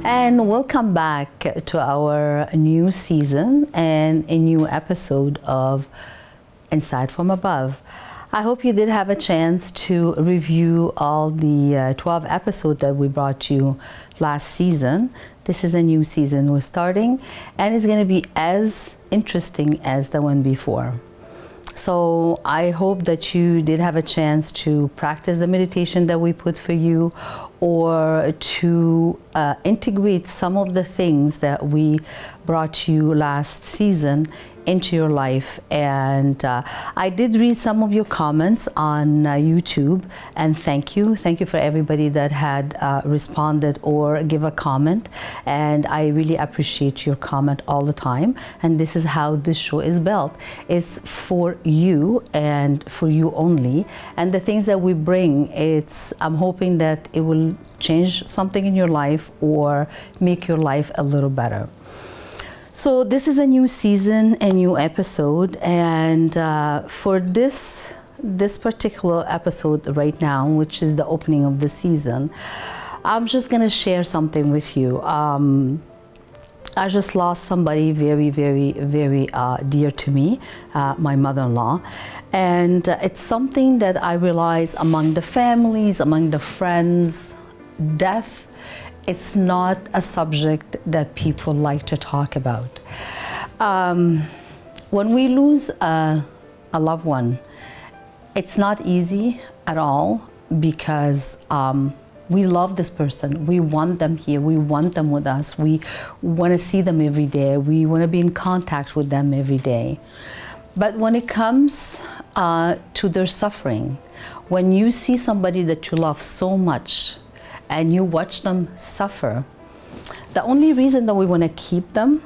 And welcome back to our new season and a new episode of Insight from Above. I hope you did have a chance to review all the 12 episodes that we brought you last season. This is a new season we're starting, and it's going to be as interesting as the one before. So I hope that you did have a chance to practice the meditation that we put for you, or to integrate some of the things that we brought you last season into your life. And I did read some of your comments on YouTube, and thank you for everybody that had responded or give a comment, and I really appreciate your comment all the time. And this is how this show is built. It's for you and for you only, and the things that we bring, I'm hoping that it will change something in your life or make your life a little better. So this is a new season, a new episode, and for this particular episode right now, which is the opening of the season, I'm just gonna share something with you. I just lost somebody very, very, very dear to me, my mother-in-law, and it's something that I realize among the families, among the friends, death, it's not a subject that people like to talk about. When we lose a loved one, it's not easy at all, because we love this person. We want them here. We want them with us. We want to see them every day. We want to be in contact with them every day. But when it comes to their suffering, when you see somebody that you love so much and you watch them suffer, the only reason that we want to keep them,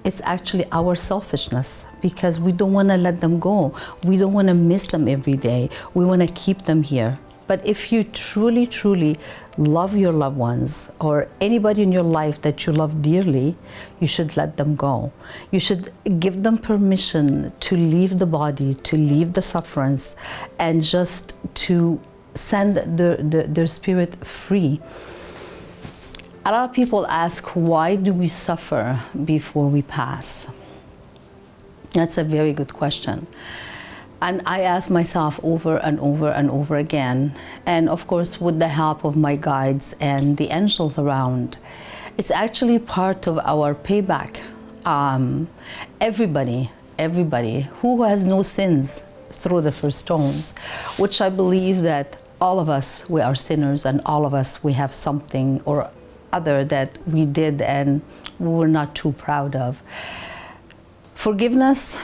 it's actually our selfishness, because we don't want to let them go. We don't want to miss them every day. We want to keep them here. But if you truly, truly love your loved ones, or anybody in your life that you love dearly, you should let them go. You should give them permission to leave the body, to leave the sufferance, and just to send their spirit free. A lot of people ask, why do we suffer before we pass? That's a very good question. And I ask myself over and over and over again, and of course with the help of my guides and the angels around, it's actually part of our payback. Everybody who has no sins throw the first stones, which I believe that all of us, we are sinners, and all of us, we have something or other that we did and we were not too proud of. Forgiveness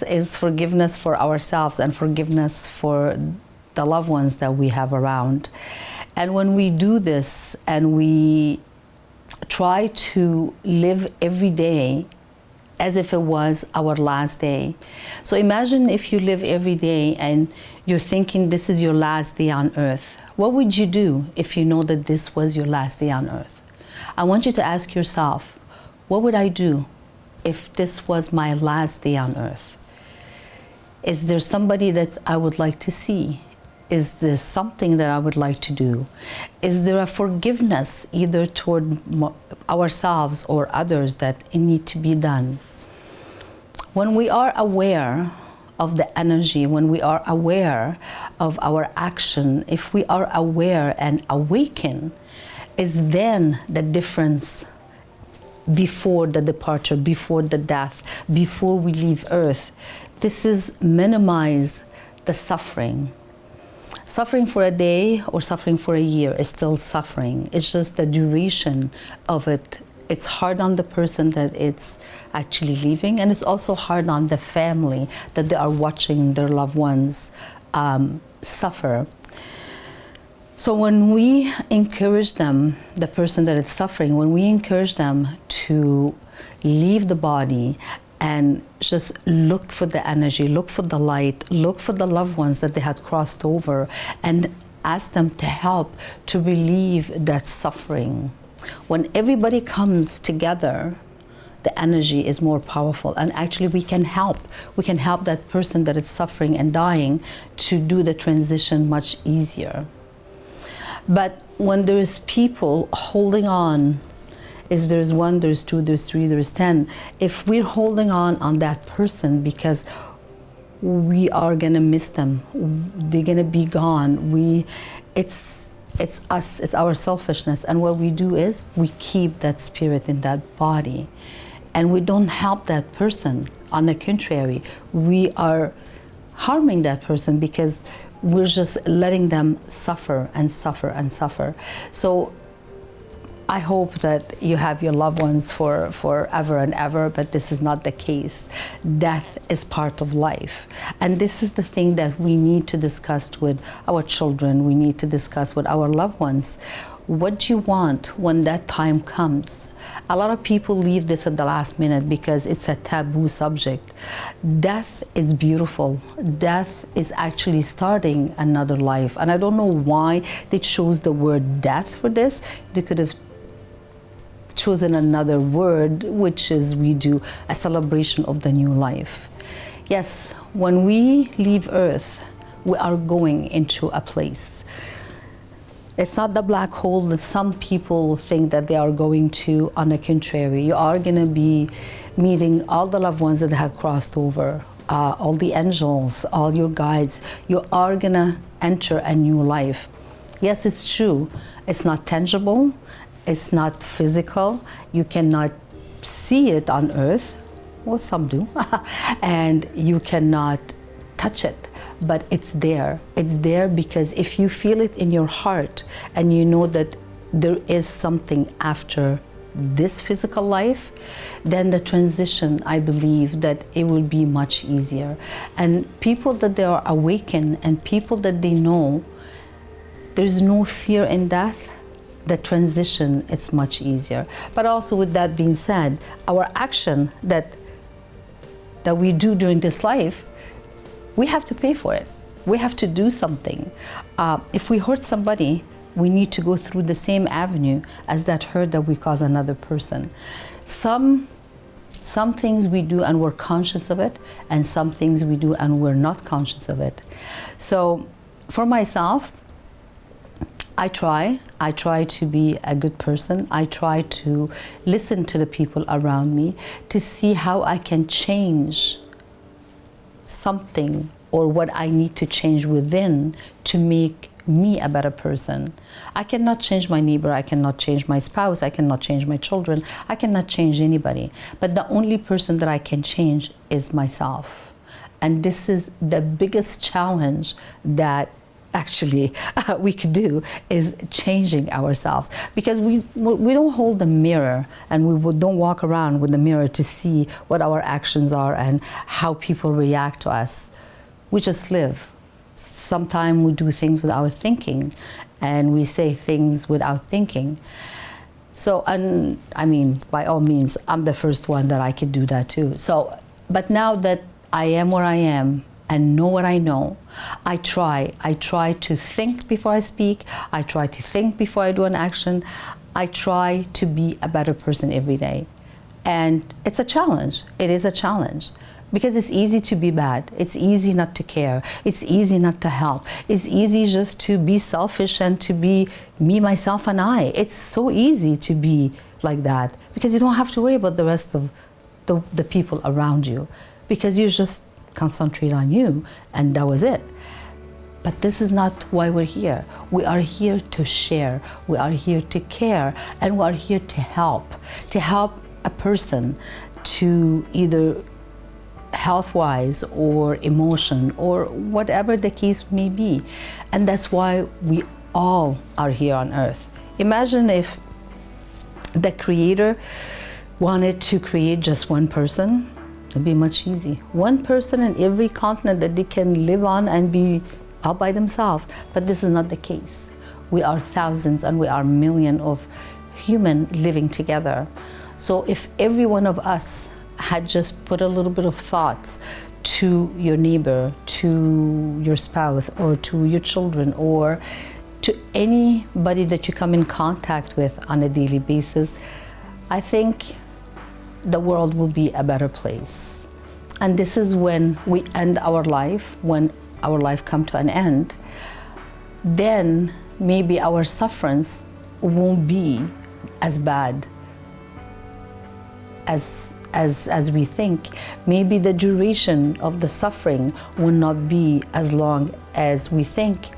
is forgiveness for ourselves and forgiveness for the loved ones that we have around. And when we do this and we try to live every day as if it was our last day. So imagine if you live every day and you're thinking this is your last day on earth. What would you do if you know that this was your last day on earth? I want you to ask yourself, what would I do if this was my last day on earth? Is there somebody that I would like to see? Is there something that I would like to do? Is there a forgiveness either toward ourselves or others that it need to be done? When we are aware of the energy, when we are aware of our action, if we are aware and awaken, is then the difference before the departure, before the death, before we leave earth. This is minimize the suffering. Suffering for a day or suffering for a year is still suffering. It's just the duration of it. It's hard on the person that it's actually leaving, and it's also hard on the family that they are watching their loved ones suffer. So when we encourage them, the person that is suffering, when we encourage them to leave the body and just look for the energy, look for the light, look for the loved ones that they had crossed over, and ask them to help to relieve that suffering. When everybody comes together, the energy is more powerful, and actually we can help that person that is suffering and dying to do the transition much easier. But when there is people holding on If there's one, there's two, there's three, there's 10. If we're holding on that person because we are gonna miss them, they're gonna be gone. It's us, it's our selfishness. And what we do is we keep that spirit in that body, and we don't help that person. On the contrary, we are harming that person because we're just letting them suffer and suffer and suffer. So I hope that you have your loved ones for forever and ever, but this is not the case. Death is part of life. And this is the thing that we need to discuss with our children, we need to discuss with our loved ones. What do you want when that time comes? A lot of people leave this at the last minute because it's a taboo subject. Death is beautiful. Death is actually starting another life. And I don't know why they chose the word death for this. They could have chosen another word, which is we do a celebration of the new life. Yes, when we leave Earth, we are going into a place. It's not the black hole that some people think that they are going to. On the contrary, you are going to be meeting all the loved ones that have crossed over, all the angels, all your guides. You are going to enter a new life. Yes, it's true. It's not tangible. It's not physical. You cannot see it on Earth. Well, some do. And you cannot touch it. But it's there. It's there because if you feel it in your heart and you know that there is something after this physical life, then the transition, I believe that it will be much easier. And people that they are awakened and people that they know there's no fear in death, the transition is much easier. But also, with that being said, our action that we do during this life, we have to pay for it. We have to do something. If we hurt somebody, we need to go through the same avenue as that hurt that we cause another person. Some things we do and we're conscious of it, and some things we do and we're not conscious of it. So for myself, I try to be a good person. I try to listen to the people around me to see how I can change something or what I need to change within to make me a better person. I cannot change my neighbor, I cannot change my spouse, I cannot change my children, I cannot change anybody. But the only person that I can change is myself. And this is the biggest challenge that actually we could do, is changing ourselves, because we don't hold the mirror and we don't walk around with the mirror to see what our actions are and how people react to us. We just live. Sometimes we do things without thinking and we say things without thinking. So, and I mean, by all means, I'm the first one that I could do that too. So, but now that I am where I am and know what I know, I try to think before I speak. I try to think before I do an action. I try to be a better person every day. And it's a challenge. It is a challenge. Because it's easy to be bad. It's easy not to care. It's easy not to help. It's easy just to be selfish and to be me, myself, and I. It's so easy to be like that because you don't have to worry about the rest of the people around you, because you just concentrate on you and that was it. But this is not why we're here. We are here to share. We are here to care, and we are here to help a person to either health-wise or emotion or whatever the case may be. And that's why we all are here on earth. Imagine if the creator wanted to create just one person. It'd be much easier. One person in every continent that they can live on and be all by themselves. But this is not the case. We are thousands and we are millions of humans living together. So if every one of us had just put a little bit of thoughts to your neighbor, to your spouse, or to your children, or to anybody that you come in contact with on a daily basis, I think the world will be a better place. And this is when we end our life, when our life come to an end, then maybe our sufferings won't be as bad as we think. Maybe the duration of the suffering will not be as long as we think,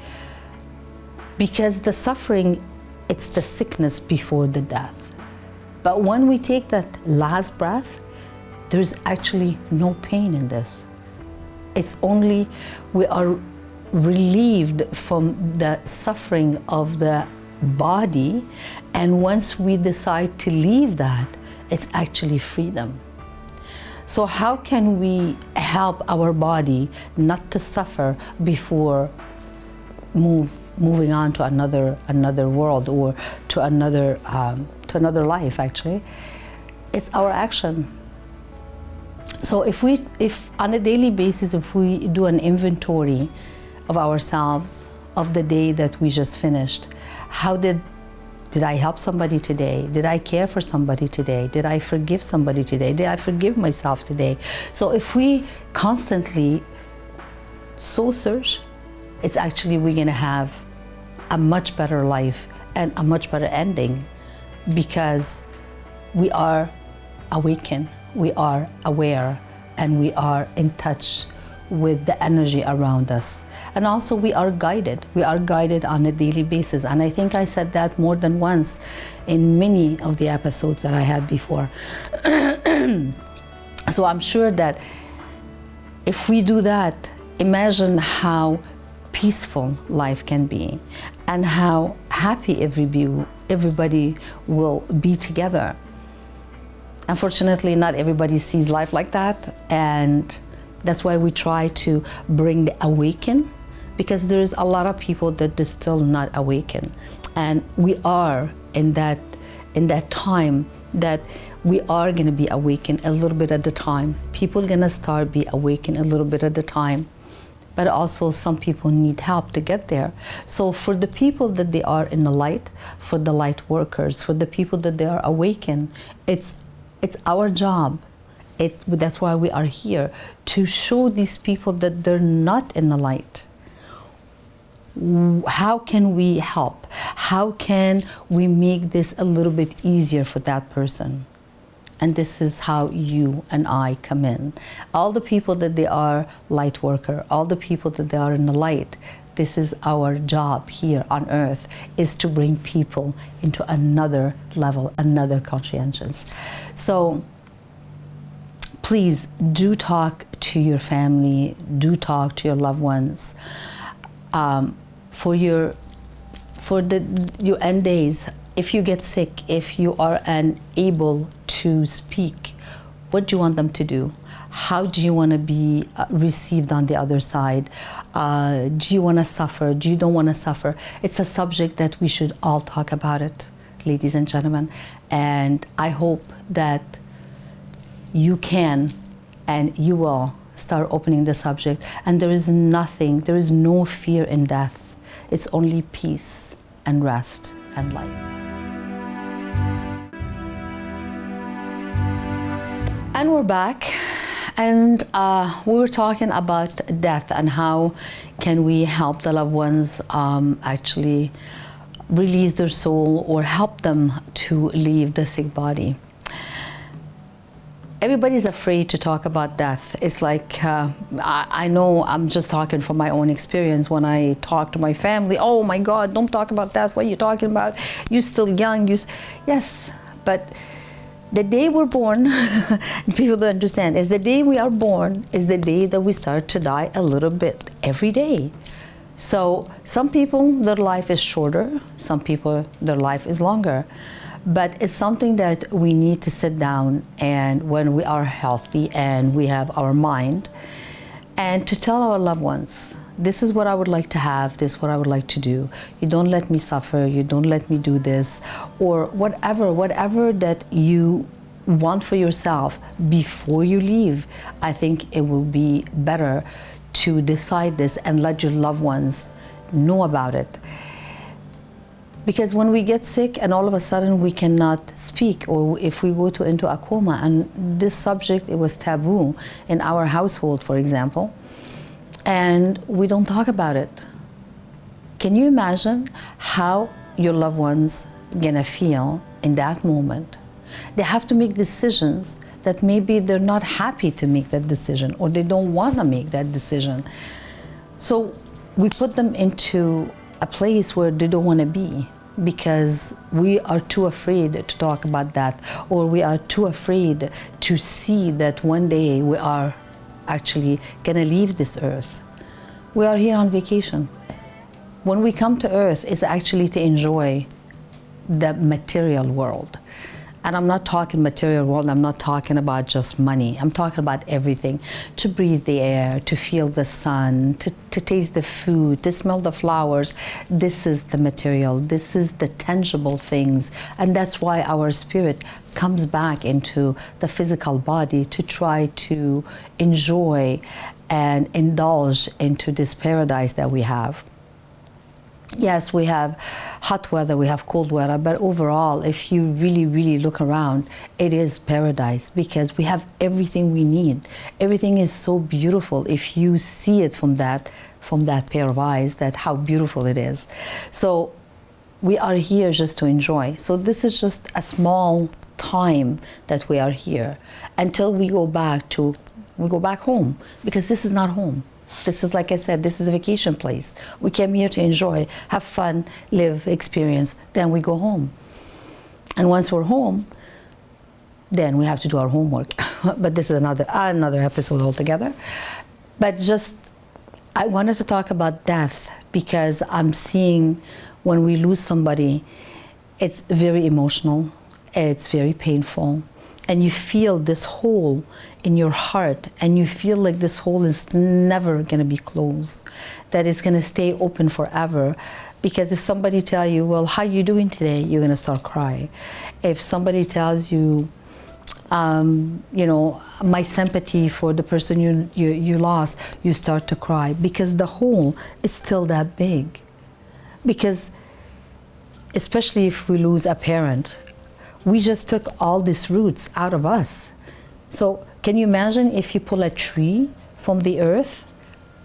because the suffering, it's the sickness before the death. But when we take that last breath, there's actually no pain in this. It's only we are relieved from the suffering of the body, and once we decide to leave that, it's actually freedom. So how can we help our body not to suffer before moving on to another world, or to another life? Actually, it's our action. So if on a daily basis, if we do an inventory of ourselves, of the day that we just finished, how did I help somebody today? Did I care for somebody today? Did I forgive somebody today? Did I forgive myself today? So if we constantly soul search, it's actually we're gonna have a much better life and a much better ending, because we are awakened, we are aware, and we are in touch with the energy around us. And also we are guided on a daily basis. And I think I said that more than once in many of the episodes that I had before. So I'm sure that if we do that, imagine how peaceful life can be, and how happy everybody will be together. Unfortunately, not everybody sees life like that, and that's why we try to bring the awaken, because there's a lot of people that are still not awakened, and we are in that time that we are going to be awakened a little bit at a time. People are going to start be awakened a little bit at a time, but also some people need help to get there. So for the people that they are in the light, for the light workers, for the people that they are awakened, it's our job. That's why we are here, to show these people that they're not in the light. How can we help? How can we make this a little bit easier for that person? And this is how you and I come in. All the people that they are light worker, all the people that they are in the light, this is our job here on earth, is to bring people into another level, another conscientious. So please do talk to your family, do talk to your loved ones. For your end days, if you get sick, if you are unable to speak, what do you want them to do? How do you want to be received on the other side? Do you want to suffer? Do you don't want to suffer? It's a subject that we should all talk about it, ladies and gentlemen. And I hope that you can and you will start opening the subject. And there is no fear in death. It's only peace and rest and light. And we're back, and we were talking about death and how can we help the loved ones actually release their soul, or help them to leave the sick body. Everybody's afraid to talk about death. It's like, I know I'm just talking from my own experience. When I talk to my family, oh my God, don't talk about death. What are you talking about? You're still young. Yes, but the day we're born, people don't understand, is the day we are born is the day that we start to die a little bit every day. So some people, their life is shorter. Some people, their life is longer. But it's something that we need to sit down, and when we are healthy and we have our mind, and to tell our loved ones, this is what I would like to have, this is what I would like to do. You don't let me suffer, you don't let me do this, or whatever that you want for yourself before you leave. I think it will be better to decide this and let your loved ones know about it. Because when we get sick and all of a sudden we cannot speak, or if we go into a coma, and this subject, it was taboo in our household, for example, and we don't talk about it. Can you imagine how your loved ones gonna feel in that moment They have to make decisions that maybe they're not happy to make that decision, or they don't want to make that decision. So we put them into a place where they don't want to be, because we are too afraid to talk about that, or we are too afraid to see that one day we are actually going to leave this earth. We are here on vacation. When we come to earth, it's actually to enjoy the material world. And I'm not talking material world, I'm not talking about just money. I'm talking about everything. To breathe the air, to feel the sun, to taste the food, to smell the flowers. This is the material, this is the tangible things. And that's why our spirit comes back into the physical body to try to enjoy and indulge into this paradise that we have. Yes, we have hot weather, we have cold weather, but overall, if you really, really look around, it is paradise, because we have everything we need. Everything is so beautiful if you see it from that pair of eyes, that how beautiful it is. So we are here just to enjoy. So this is just a small time that we are here until we go back home, because this is not home. This is, like I said, this is a vacation place. We came here to enjoy, have fun, live, experience, then we go home. And once we're home, then we have to do our homework. But this is another episode altogether. But just, I wanted to talk about death, because I'm seeing when we lose somebody, it's very emotional, it's very painful. And you feel this hole in your heart, and you feel like this hole is never going to be closed, that it's going to stay open forever. Because if somebody tells you, well, how you doing today, you're going to start crying. If somebody tells you, you know, my sympathy for the person you lost, you start to cry, because the hole is still that big. Because especially if we lose a parent, we just took all these roots out of us. So can you imagine if you pull a tree from the earth?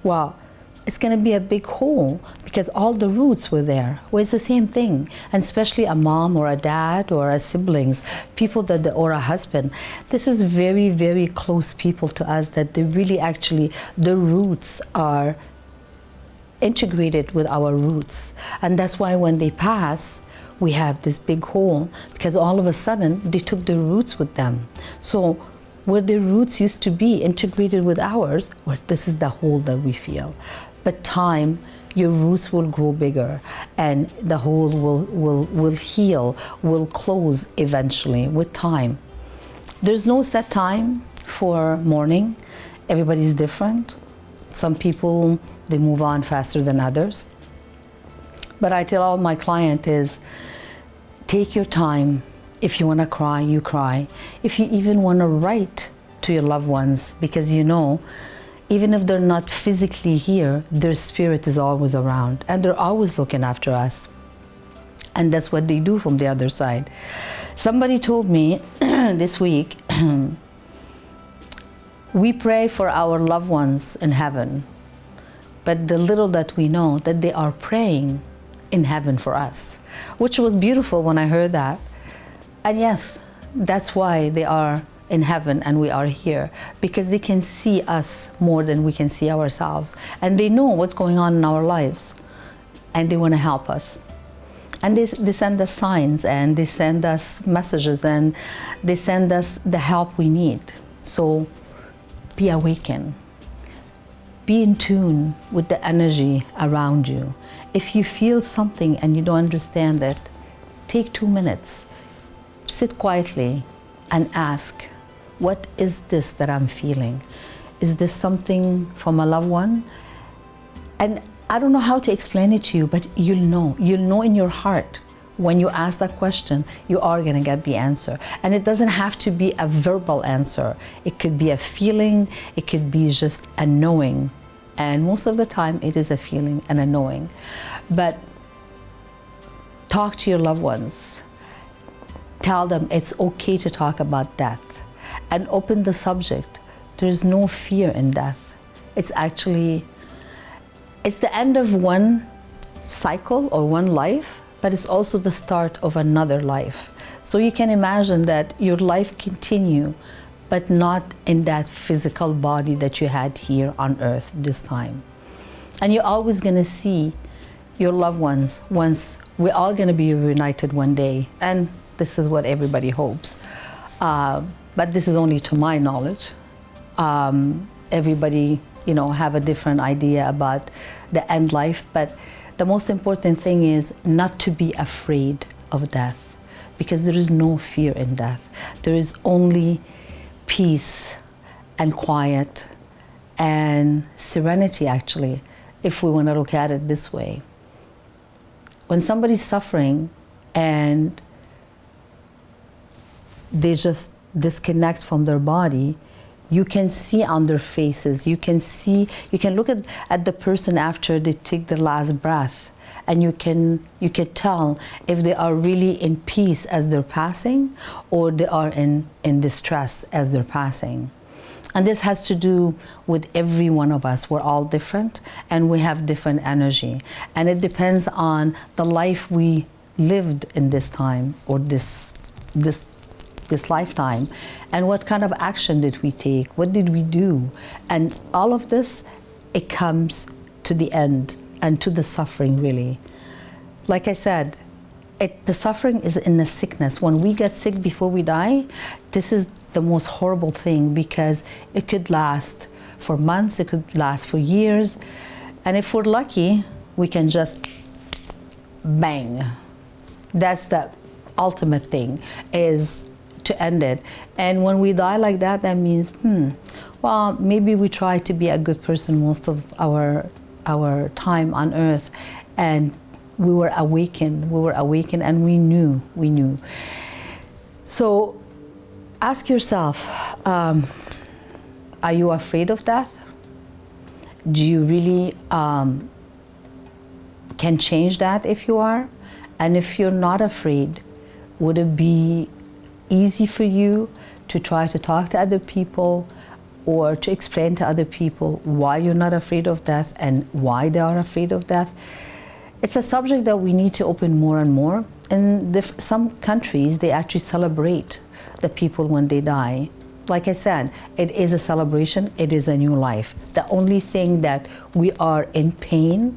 Wow, it's going to be a big hole, because all the roots were there. Well, it's the same thing. And especially a mom or a dad or a siblings, people that, or a husband. This is very, very close people to us, that they really actually, the roots are integrated with our roots. And that's why when they pass, we have this big hole, because all of a sudden they took the roots with them. So where the roots used to be integrated with ours, well, this is the hole that we feel. But time, your roots will grow bigger, and the hole will heal, will close eventually with time. There's no set time for mourning. Everybody's different. Some people, they move on faster than others. But I tell all my clients is, take your time. If you want to cry, you cry. If you even want to write to your loved ones, because you know, even if they're not physically here, their spirit is always around, and they're always looking after us. And that's what they do from the other side. Somebody told me this week, we pray for our loved ones in heaven, but the little that we know, that they are praying in heaven for us, which was beautiful when I heard that. And yes, that's why they are in heaven and we are here, because they can see us more than we can see ourselves, and they know what's going on in our lives, and they want to help us. And they send us signs, and they send us messages, and they send us the help we need. So be awakened. Be in tune with the energy around you. If you feel something and you don't understand it, take 2 minutes, sit quietly and ask, what is this that I'm feeling? Is this something from a loved one? And I don't know how to explain it to you, but you'll know in your heart. When you ask that question, you are going to get the answer. And it doesn't have to be a verbal answer. It could be a feeling, it could be just a knowing. And most of the time, it is a feeling and a knowing. But talk to your loved ones. Tell them it's okay to talk about death. And open the subject. There's no fear in death. It's actually, it's the end of one cycle or one life, but it's also the start of another life. So you can imagine that your life continue, but not in that physical body that you had here on earth this time. And you're always gonna see your loved ones once we're all gonna be reunited one day. And this is what everybody hopes. But this is only to my knowledge. Everybody, have a different idea about the end life. But the most important thing is not to be afraid of death, because there is no fear in death. There is only peace and quiet and serenity, actually, if we want to look at it this way. When somebody's suffering and they just disconnect from their body, you can see on their faces, you can look at the person after they take their last breath, and you can tell if they are really in peace as they're passing, or they are in distress as they're passing. And this has to do with every one of us. We're all different, and we have different energy. And it depends on the life we lived in this time, or this lifetime, and what kind of action did we take, what did we do. And all of this, it comes to the end and to the suffering, really. Like I said, the suffering is in the sickness. When we get sick before we die, this is the most horrible thing, because it could last for months, it could last for years, and if we're lucky, we can just bang. That's the ultimate thing, is to end it. And when we die like that, that means, well, maybe we try to be a good person most of our time on earth, and we were awakened, and we knew. So ask yourself, are you afraid of death? Do you really can change that if you are? And if you're not afraid, would it be easy for you to try to talk to other people, or to explain to other people why you're not afraid of death and why they are afraid of death? It's a subject that we need to open more and more. In some countries, they actually celebrate the people when they die. Like I said, it is a celebration, it is a new life. The only thing that we are in pain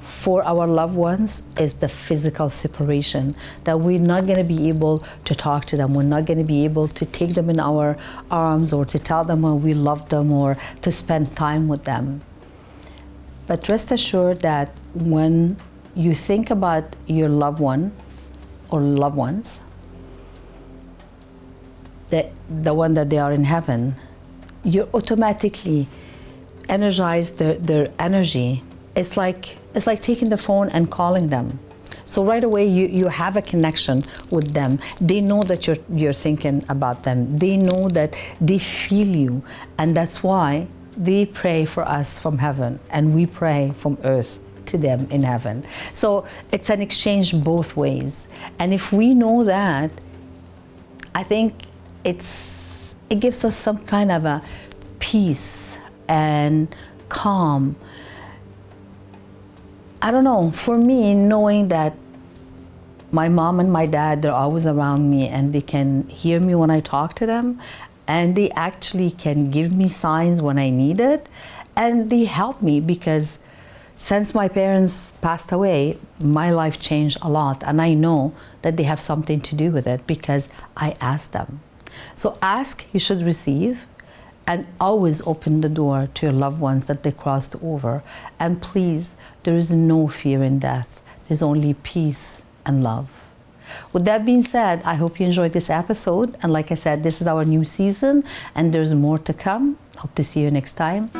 for our loved ones is the physical separation, that we're not going to be able to talk to them, we're not going to be able to take them in our arms, or to tell them how we love them, or to spend time with them. But rest assured that when you think about your loved one or loved ones, that the one that they are in heaven, you automatically energize their energy. It's like taking the phone and calling them. So right away you have a connection with them. They know that you're thinking about them. They know that they feel you, and that's why they pray for us from heaven, and we pray from earth to them in heaven. So it's an exchange both ways. And if we know that, I think it gives us some kind of a peace and calm. I don't know, for me, knowing that my mom and my dad, they're always around me, and they can hear me when I talk to them, and they actually can give me signs when I need it, and they help me, because since my parents passed away, my life changed a lot, and I know that they have something to do with it because I asked them. So ask, you should receive, and always open the door to your loved ones that they crossed over. And please, there is no fear in death. There's only peace and love. With that being said, I hope you enjoyed this episode. And like I said, this is our new season, and there's more to come. Hope to see you next time.